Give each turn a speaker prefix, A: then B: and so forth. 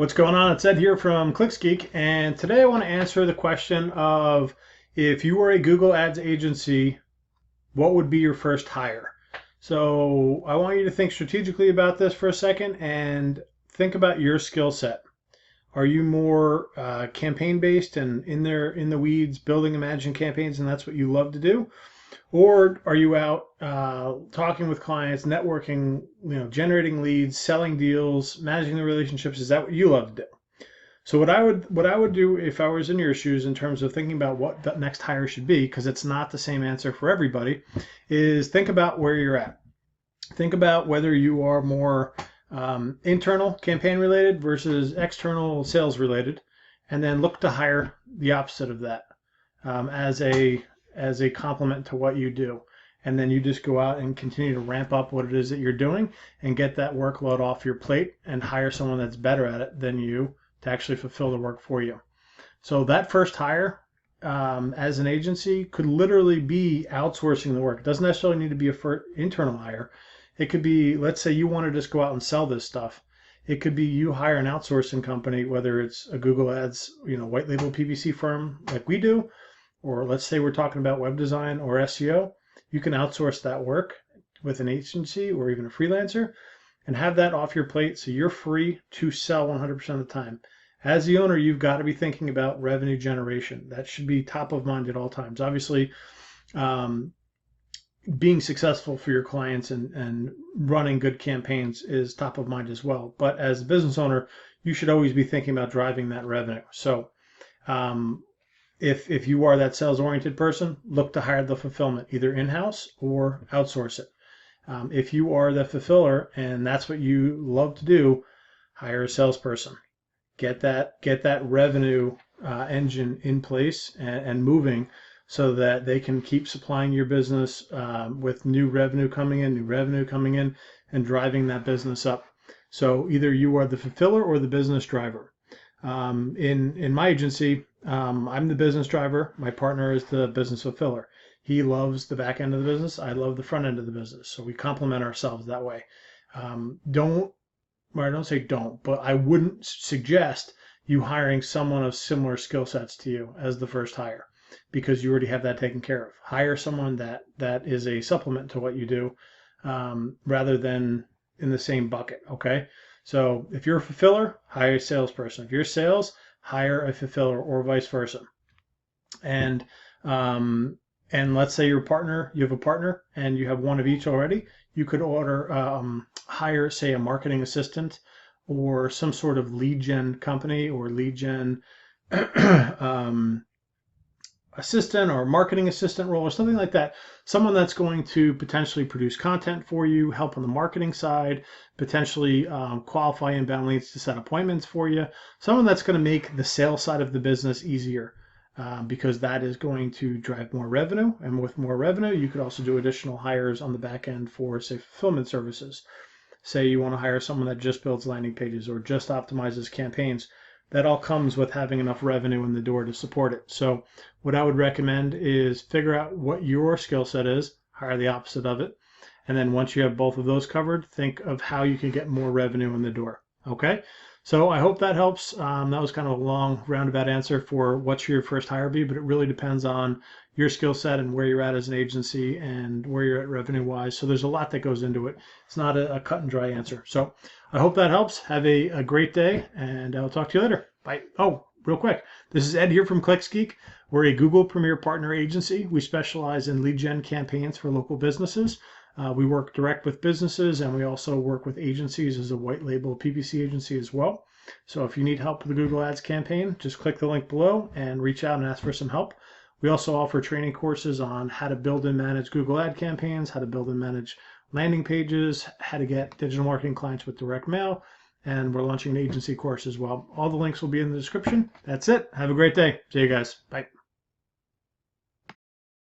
A: What's going on? It's Ed here from ClicksGeek, and today I want to answer the question of if you were a Google Ads agency, what would be your first hire? So I want you to think strategically about this for a second and think about your skill set. Are you more campaign based and in there in the weeds building imagined campaigns and that's what you love to do? Or are you out talking with clients, networking, generating leads, selling deals, managing the relationships? Is that what you love to do? So what I would do if I was in your shoes in terms of thinking about what the next hire should be, because it's not the same answer for everybody, is think about where you're at. Think about whether you are more internal campaign related versus external sales related, and then look to hire the opposite of that as a complement to what you do. And then you just go out and continue to ramp up what it is that you're doing and get that workload off your plate and hire someone that's better at it than you to actually fulfill the work for you. So that first hire as an agency could literally be outsourcing the work. It doesn't necessarily need to be a internal hire. It could be, let's say you want to just go out and sell this stuff. It could be you hire an outsourcing company, whether it's a Google Ads, white label PPC firm like we do, or let's say we're talking about web design or SEO. You can outsource that work with an agency or even a freelancer and have that off your plate so you're free to sell 100% of the time. As the owner, you've got to be thinking about revenue generation. That should be top of mind at all times. Obviously, being successful for your clients and running good campaigns is top of mind as well. But as a business owner, you should always be thinking about driving that revenue. So if you are that sales-oriented person, look to hire the fulfillment, either in-house or outsource it. If you are the fulfiller and that's what you love to do, hire a salesperson. Get that revenue engine in place and moving so that they can keep supplying your business with new revenue coming in, and driving that business up. So either you are the fulfiller or the business driver. In my agency, I'm the business driver. My partner is the business fulfiller. He loves the back end of the business. I love the front end of the business. So we complement ourselves that way. I don't say don't, but I wouldn't suggest you hiring someone of similar skill sets to you as the first hire, because you already have that taken care of. Hire someone that is a supplement to what you do, rather than in the same bucket. Okay. So if you're a fulfiller, hire a salesperson. If you're sales, hire a fulfiller, or vice versa. And let's say you have a partner and you have one of each already. You could hire, say, a marketing assistant or some sort of lead gen company or lead gen assistant or marketing assistant role or something like that. Someone that's going to potentially produce content for you, help on the marketing side, potentially qualify inbound leads to set appointments for you. Someone that's going to make the sales side of the business easier, because that is going to drive more revenue. And with more revenue, you could also do additional hires on the back end for, say, fulfillment services. Say you want to hire someone that just builds landing pages or just optimizes campaigns. That all comes with having enough revenue in the door to support it. So what I would recommend is figure out what your skill set is, hire the opposite of it. And then once you have both of those covered, think of how you can get more revenue in the door. Okay. So I hope that helps. That was kind of a long roundabout answer for what should your first hire be, but it really depends on your skill set and where you're at as an agency and where you're at revenue wise. So there's a lot that goes into it. It's not a cut and dry answer. So I hope that helps. Have a great day, and I'll talk to you later. Bye. Oh, real quick. This is Ed here from ClicksGeek. We're a Google Premier Partner agency. We specialize in lead gen campaigns for local businesses. We work direct with businesses, and we also work with agencies as a white label PPC agency as well. So if you need help with the Google Ads campaign, just click the link below and reach out and ask for some help. We also offer training courses on how to build and manage Google Ad campaigns, how to build and manage landing pages, how to get digital marketing clients with direct mail, and we're launching an agency course as well. All the links will be in the description. That's it. Have a great day. See you guys. Bye.